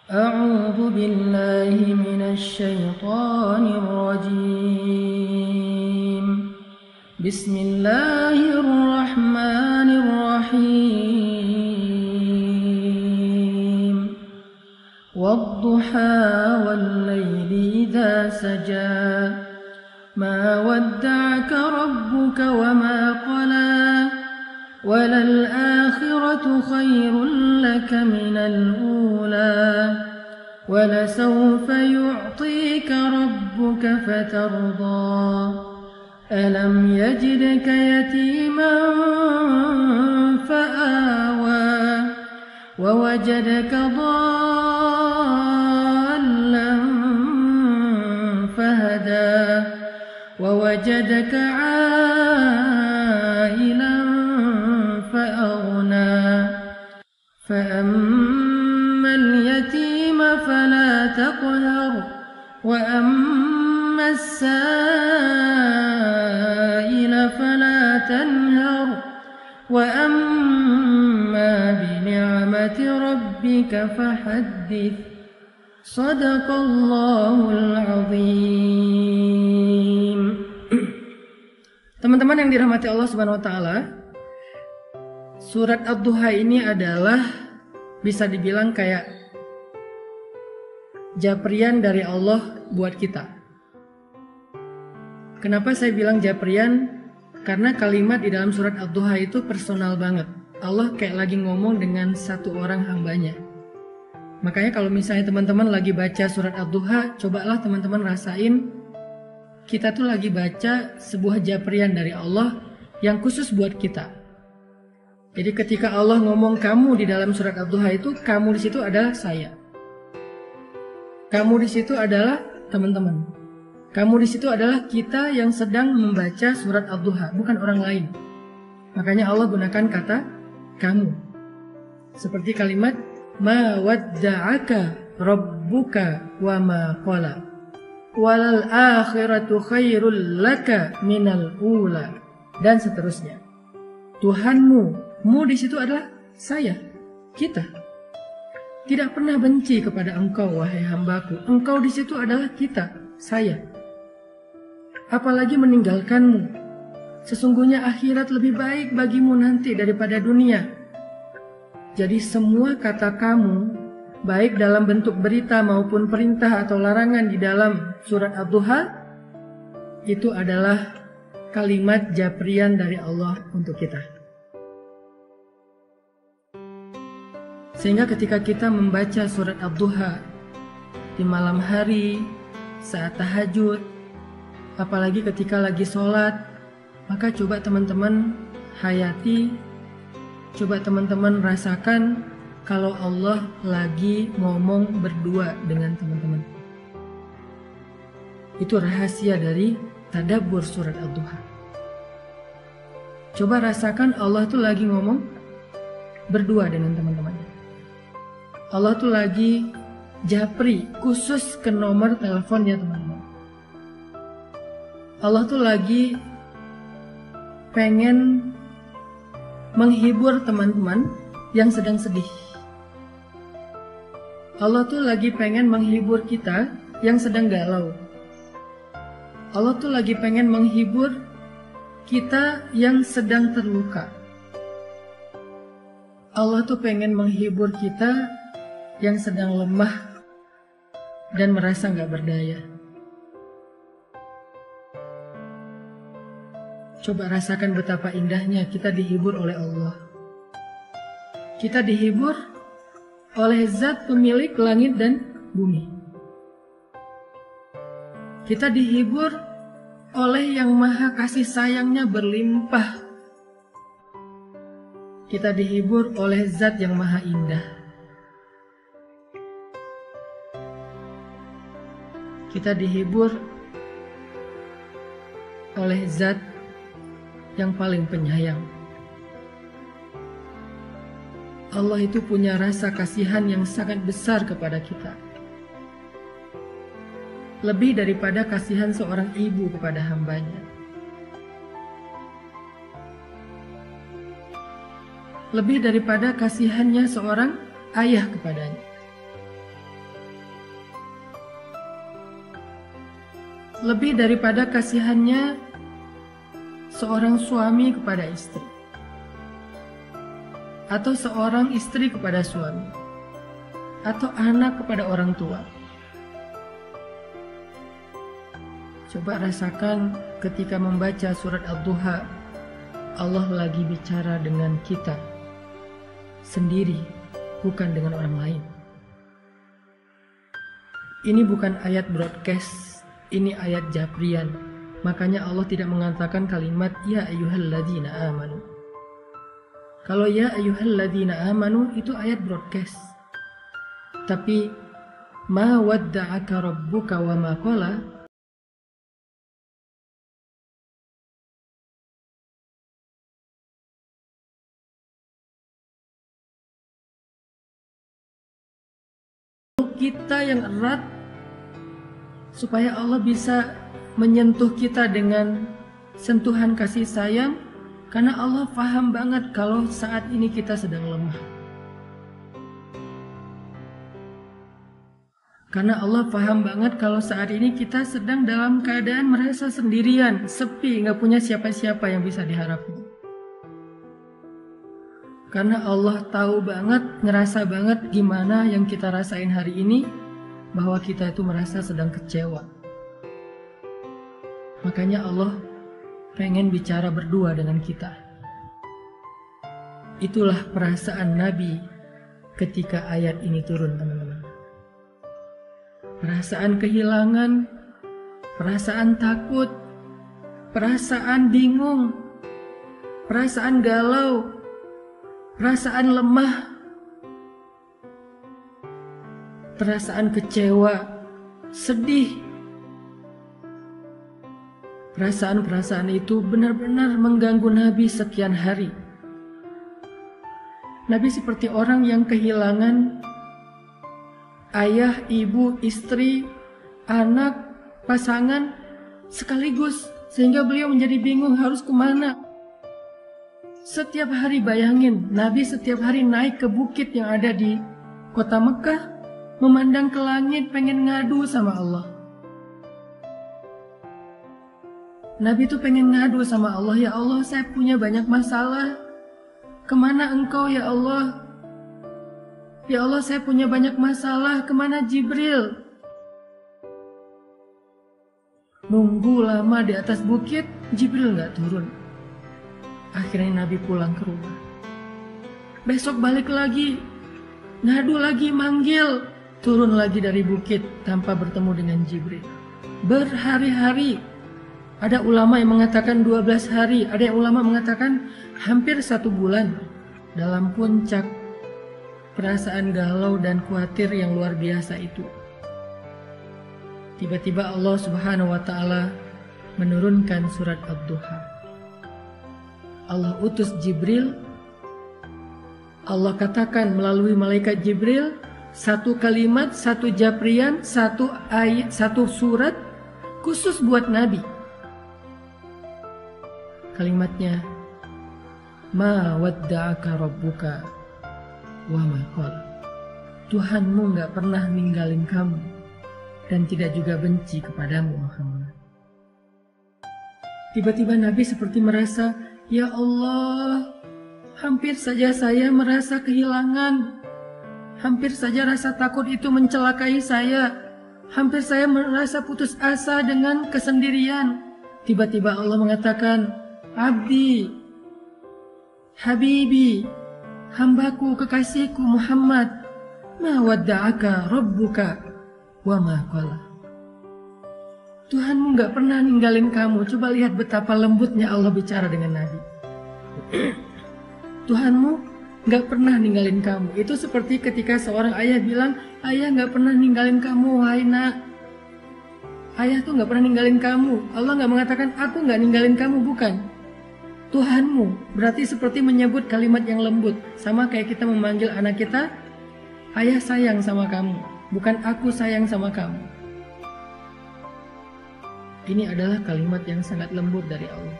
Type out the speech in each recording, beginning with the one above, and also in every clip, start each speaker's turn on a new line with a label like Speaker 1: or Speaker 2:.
Speaker 1: أعوذ بالله من الشيطان الرجيم. بسم الله الرحمن الرحيم. والضحى والليل إذا سجى ما ودعك ربك وما قلى وللآخرة خير لك من الأولى ولسوف يعطيك ربك فترضى ألم يجدك يتيما فآوى ووجدك ضالا فهدى ووجدك عائلا فأغنى فأما اليتيم فلا تقهر وأما السائل فلا تنهر وأما بنعمة ربك فحدث. صدق الله العظيم. Teman-teman yang dirahmati Allah Subhanahu wa taala, surat Ad-Duha ini adalah bisa dibilang kayak japrian dari Allah buat kita. Kenapa saya bilang japrian? Karena kalimat di dalam surat Ad-Duha itu personal banget. Allah kayak lagi ngomong dengan satu orang hambanya. Makanya kalau misalnya teman-teman lagi baca surat Ad-Duha, cobalah teman-teman rasain kita tuh lagi baca sebuah japrian dari Allah yang khusus buat kita. Jadi ketika Allah ngomong kamu di dalam surat Ad-Duha itu, kamu di situ adalah saya. Kamu di situ adalah teman-teman. Kamu di situ adalah kita yang sedang membaca surat Ad-Duha, bukan orang lain. Makanya Allah gunakan kata kamu. Seperti kalimat ma wadda'aka rabbuka wa ma qala walal akhiratu khairul laka minal ula, dan seterusnya. Tuhanmu, mu di situ adalah saya, kita. Tidak pernah benci kepada engkau wahai hambaku. Engkau di situ adalah kita, saya. Apalagi meninggalkanmu. Sesungguhnya akhirat lebih baik bagimu nanti daripada dunia. Jadi semua kata kamu, baik dalam bentuk berita maupun perintah atau larangan di dalam surat Ad-Duha, itu adalah kalimat japrian dari Allah untuk kita. Sehingga ketika kita membaca surat Ad-Duha di malam hari, saat tahajud, apalagi ketika lagi sholat, maka coba teman-teman hayati, coba teman-teman rasakan kalau Allah lagi ngomong berdua dengan teman-teman. Itu rahasia dari tadabbur surat Ad-Duha. Coba rasakan Allah tuh lagi ngomong berdua dengan teman-temannya. Allah tuh lagi japri khusus ke nomor teleponnya teman-teman. Allah tuh lagi pengen menghibur teman-teman yang sedang sedih. Allah tuh lagi pengen menghibur kita yang sedang galau. Allah tuh lagi pengen menghibur kita yang sedang terluka. Allah tuh pengen menghibur kita yang sedang lemah dan merasa gak berdaya. Coba rasakan betapa indahnya kita dihibur oleh Allah. Kita dihibur oleh zat pemilik langit dan bumi. Kita dihibur oleh yang maha kasih sayangnya berlimpah. Kita dihibur oleh zat yang maha indah. Kita dihibur oleh zat yang paling penyayang. Allah itu punya rasa kasihan yang sangat besar kepada kita. Lebih daripada kasihan seorang ibu kepada hambanya. lebih daripada kasihannya seorang ayah kepadanya. lebih daripada kasihannya seorang suami kepada istri, atau seorang istri kepada suami, atau anak kepada orang tua. Coba rasakan ketika membaca surat Ad-Duha, Allah lagi bicara dengan kita sendiri, bukan dengan orang lain. Ini bukan ayat broadcast, ini ayat japrian. Makanya Allah tidak mengatakan kalimat ya ayyuhalladzina amanu. Kalau ya ayyuhalladzina amanu itu ayat broadcast. Tapi ma wadda'aka rabbuka wa ma qala, kita yang erat supaya Allah bisa menyentuh kita dengan sentuhan kasih sayang, karena Allah paham banget kalau saat ini kita sedang lemah. Karena Allah paham banget kalau saat ini kita sedang dalam keadaan merasa sendirian, sepi, nggak punya siapa-siapa yang bisa diharapkan. Karena Allah tahu banget, ngerasa banget gimana yang kita rasain hari ini, bahwa kita itu merasa sedang kecewa. Makanya Allah pengen bicara berdua dengan kita. Itulah perasaan Nabi ketika ayat ini turun, teman-teman. Perasaan kehilangan, perasaan takut, perasaan bingung, perasaan galau, perasaan lemah, perasaan kecewa, sedih. Perasaan-perasaan itu benar-benar mengganggu Nabi sekian hari. Nabi seperti orang yang kehilangan ayah, ibu, istri, anak, pasangan sekaligus, sehingga beliau menjadi bingung harus kemana. Setiap hari bayangin, Nabi setiap hari naik ke bukit yang ada di kota Mekah, memandang ke langit, pengen ngadu sama Allah. Nabi tuh pengen ngadu sama Allah, ya Allah saya punya banyak masalah, kemana engkau ya Allah? Ya Allah saya punya banyak masalah, kemana Jibril? Nunggu lama di atas bukit, Jibril gak turun. Akhirnya Nabi pulang ke rumah. Besok balik lagi, ngadu lagi, manggil, turun lagi dari bukit tanpa bertemu dengan Jibril. Berhari-hari. Ada ulama yang mengatakan 12 hari, ada yang ulama mengatakan hampir 1 bulan dalam puncak perasaan galau dan khawatir yang luar biasa itu. Tiba-tiba Allah Subhanahu wa Ta'ala menurunkan surat Ad-Duha. Allah utus Jibril. Allah katakan melalui malaikat Jibril, 1 kalimat, 1 japrian, 1 ayat, 1 surat khusus buat Nabi. Kalimatnya, ma wadda'aka rabbuka wa ma qala. Tuhanmu gak pernah ninggalin kamu dan tidak juga benci kepadamu, Muhammad. Tiba-tiba Nabi seperti merasa, ya Allah, hampir saja saya merasa kehilangan. Hampir saja rasa takut itu mencelakai saya. Hampir saya merasa putus asa dengan kesendirian. Tiba-tiba Allah mengatakan, Abdi, Habibi, hambaku, kekasihku Muhammad, ma wadda'aka rabbuka wa ma qala. Tuhanmu gak pernah ninggalin kamu. Coba lihat betapa lembutnya Allah bicara dengan Nabi. Tuhanmu gak pernah ninggalin kamu. Itu seperti ketika seorang ayah bilang, ayah gak pernah ninggalin kamu, wahai nak. Ayah tuh gak pernah ninggalin kamu. Allah gak mengatakan, aku gak ninggalin kamu, bukan. Tuhanmu berarti seperti menyebut kalimat yang lembut. Sama kayak kita memanggil anak kita, ayah sayang sama kamu, bukan aku sayang sama kamu. Ini adalah kalimat yang sangat lembut dari Allah.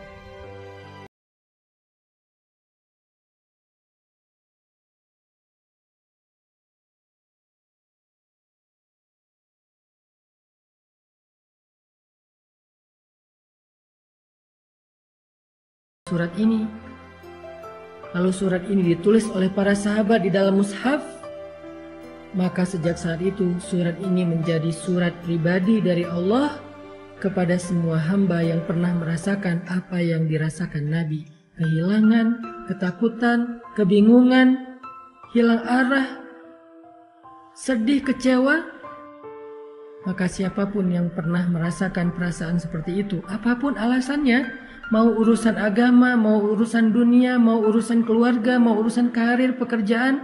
Speaker 1: surat ini. Lalu surat ini ditulis oleh para sahabat di dalam mushaf. Maka sejak saat itu surat ini menjadi surat pribadi dari Allah kepada semua hamba yang pernah merasakan apa yang dirasakan Nabi. Kehilangan, ketakutan, kebingungan, hilang arah, sedih, kecewa. Maka siapapun yang pernah merasakan perasaan seperti itu, apapun alasannya, mau urusan agama, mau urusan dunia, mau urusan keluarga, mau urusan karir, pekerjaan,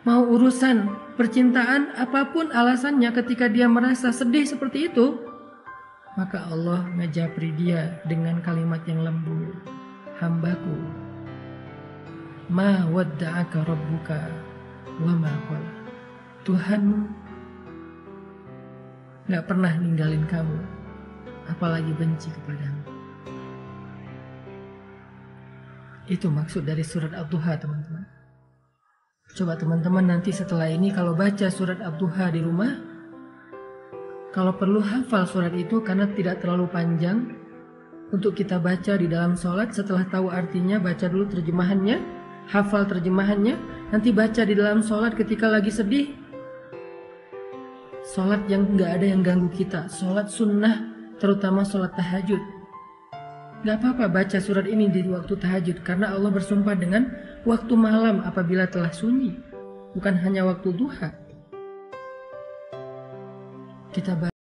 Speaker 1: mau urusan percintaan, apapun alasannya ketika dia merasa sedih seperti itu, maka Allah ngejapri dia dengan kalimat yang lembut. Hambaku, ma wadda'aka rabbuka wa ma qala. Tuhanmu gak pernah ninggalin kamu, apalagi benci kepadamu. Itu maksud dari surat Ad-Duha, teman-teman. Coba teman-teman nanti setelah ini kalau baca surat Ad-Duha di rumah, kalau perlu hafal surat itu karena tidak terlalu panjang untuk kita baca di dalam sholat. Setelah tahu artinya, baca dulu terjemahannya, hafal terjemahannya, nanti baca di dalam sholat ketika lagi sedih. Sholat yang gak ada yang ganggu kita, sholat sunnah, terutama sholat tahajud. Gak apa-apa baca surat ini di waktu tahajud, karena Allah bersumpah dengan waktu malam apabila telah sunyi, bukan hanya waktu duha. Kita baca.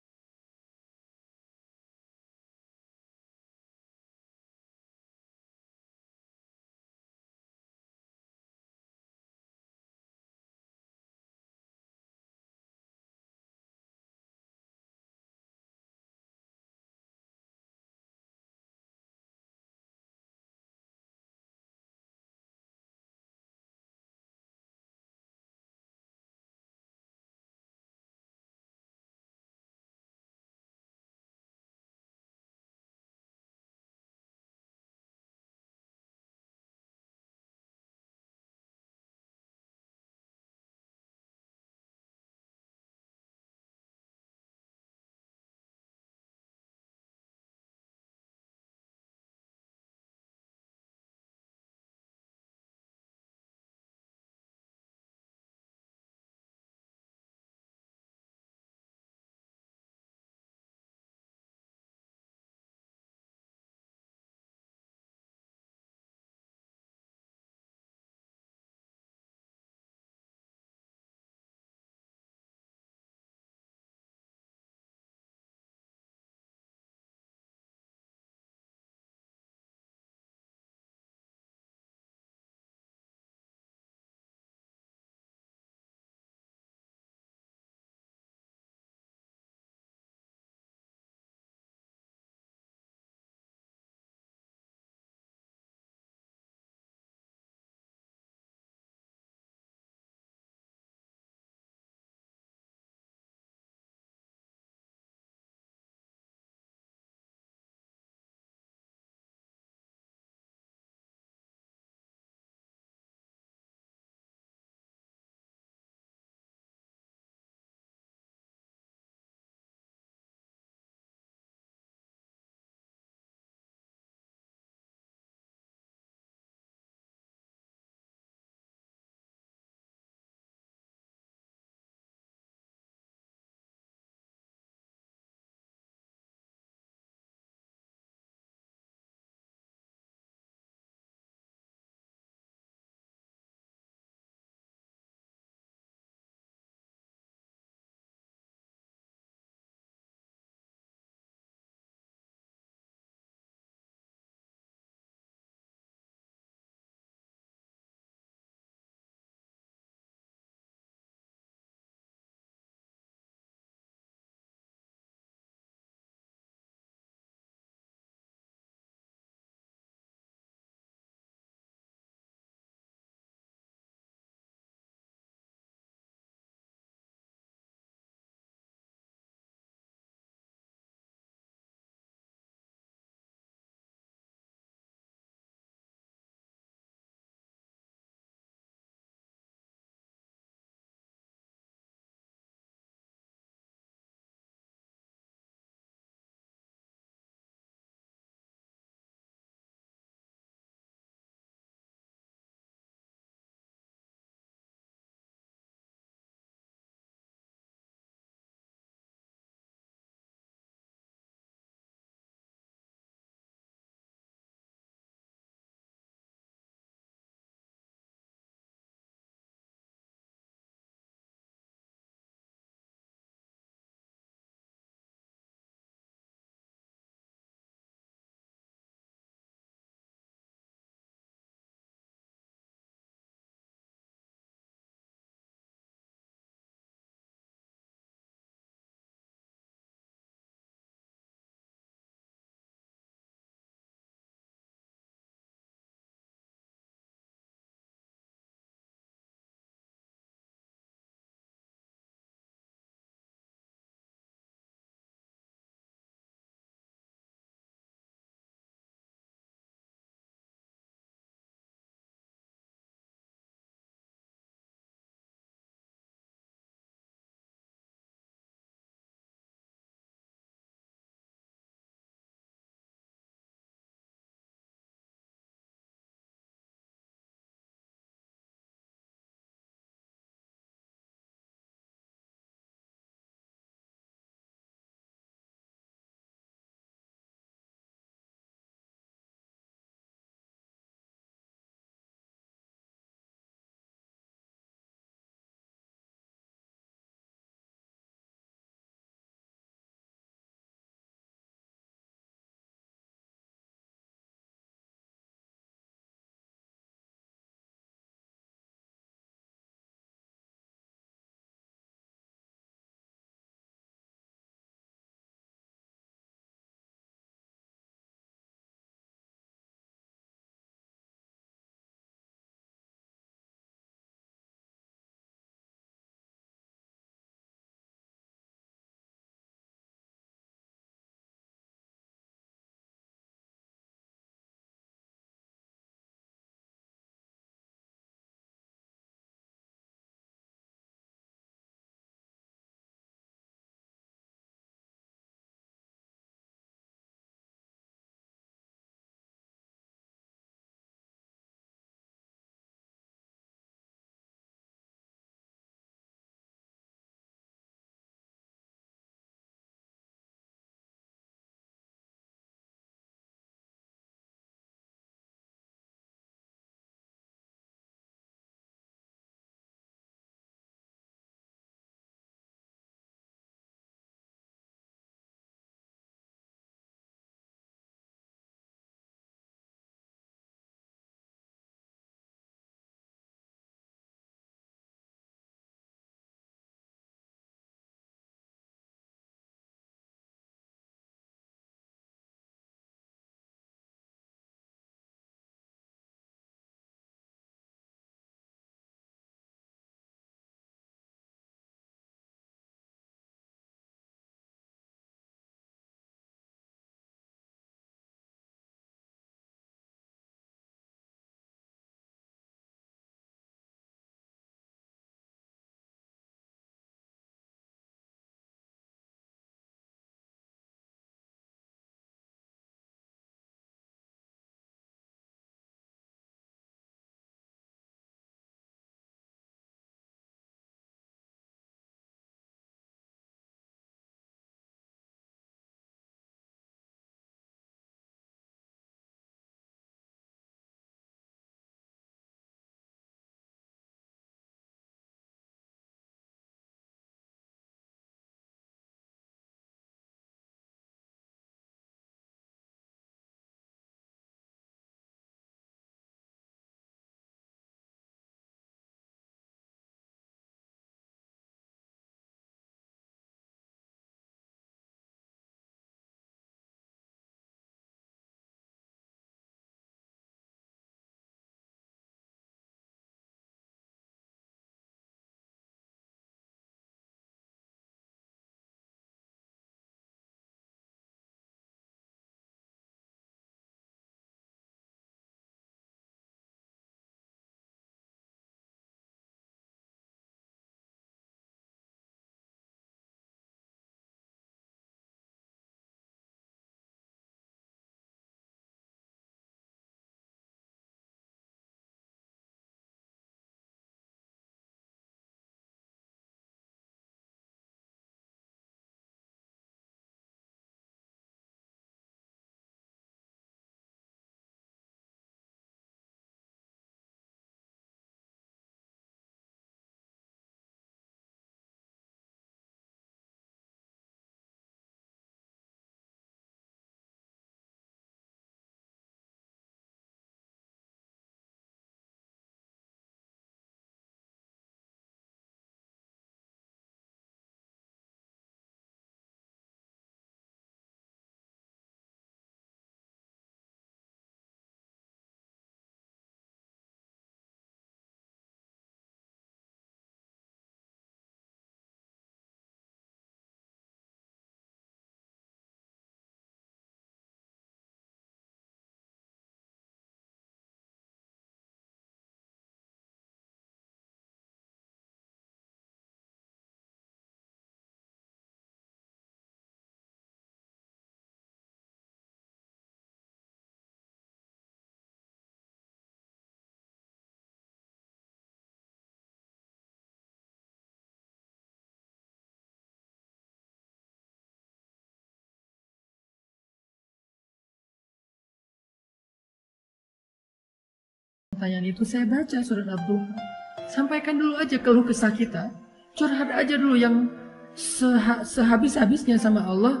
Speaker 1: pertanyaan itu saya baca surat Ad-Duha. Sampaikan dulu aja keluh kesah kita. Curhat aja dulu yang sehabis-habisnya sama Allah.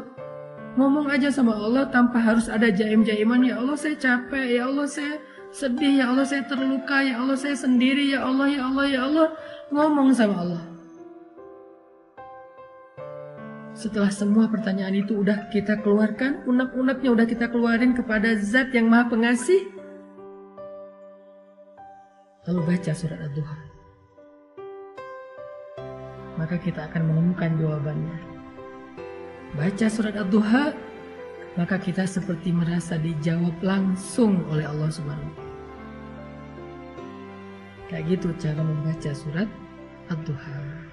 Speaker 1: Ngomong aja sama Allah tanpa harus ada jaim-jaiman. Ya Allah saya capek, ya Allah saya sedih, ya Allah saya terluka, ya Allah saya sendiri, ya Allah, ya Allah, ya Allah. Ngomong sama Allah. Setelah semua pertanyaan itu udah kita keluarkan, unek-uneknya udah kita keluarin kepada Zat yang Maha Pengasih, lalu baca surat Ad-Duha. Maka kita akan menemukan jawabannya. Baca surat Ad-Duha, maka kita seperti merasa dijawab langsung oleh Allah Subhanahu. Kayak gitu cara membaca surat Ad-Duha.